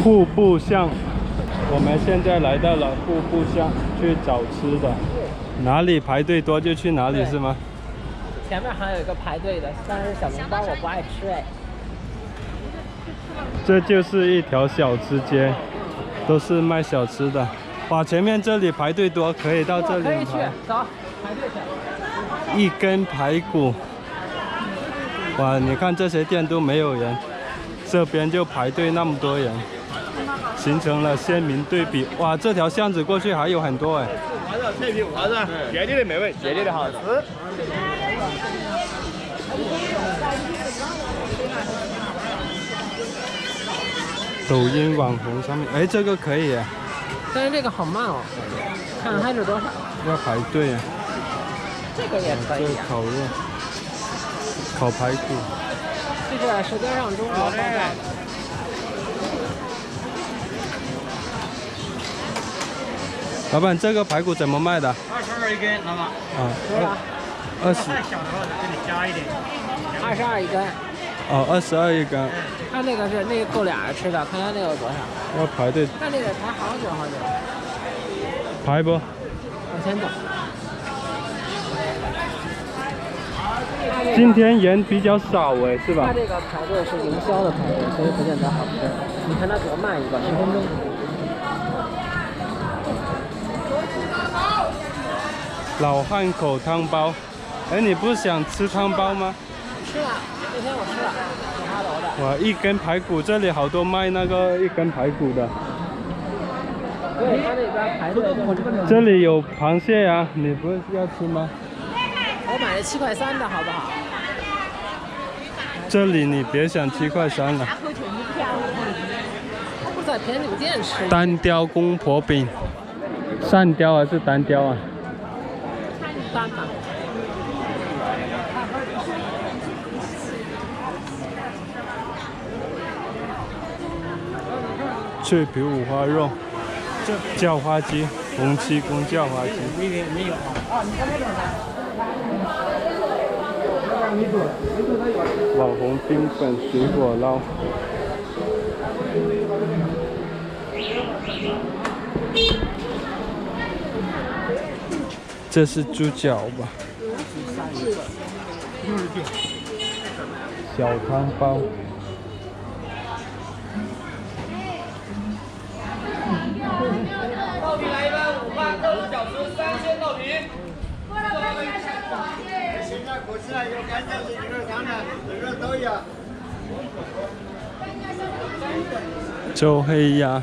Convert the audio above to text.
户部巷，我们现在来到了户部巷，去找吃的。哪里排队多就去哪里是吗？前面还有一个排队的，但是小笼包我不爱吃哎。这就是一条小吃街，都是卖小吃的。哇，前面这里排队多，可以到这里可以去，走，排队去。一根排骨。哇，你看这些店都没有人，这边就排队那么多人，形成了鲜明对比。哇，这条巷子过去还有很多哎。脆皮五花肉，绝对的美味，绝对的好吃。抖音网红上面，哎，这个可以耶。但是这个好慢哦，看看它是多少。要排队啊。这个也可以、啊。烤肉，烤排骨。这是《舌尖上中国》报道的。老板，这个排骨怎么卖的22一根，老板。啊，20。太小的话给你加一点。22一根。哦，22一根。他那个是那个够俩人吃的，看他那个有多少。要排队。他那个排好久好久。排不？往前走。今天人比较少哎，是吧？他这个排队是营销的排队，所以不见得好吃。你看他多慢一个，10分钟。老汉口汤包，哎，你不是想吃汤包吗？吃了，那天我吃了，5花楼的。哇，一根排骨，这里好多卖那个一根排骨的。对，他那边排队。这里有螃蟹呀，你不是要吃吗？我买了7块3的好不好？这里你别想7块3了。他不是在便利店吃。单雕公婆饼，上雕还是单雕啊？单嘛。脆皮五花肉，叫花鸡，洪七公叫花鸡。没有啊，你看那种网红冰粉水果捞。这是猪脚吧？小汤包。豆皮来一份5块，肉丝饺子3鲜豆皮。现在过去了，有干饺子一根汤的，这个都有。周黑鸭。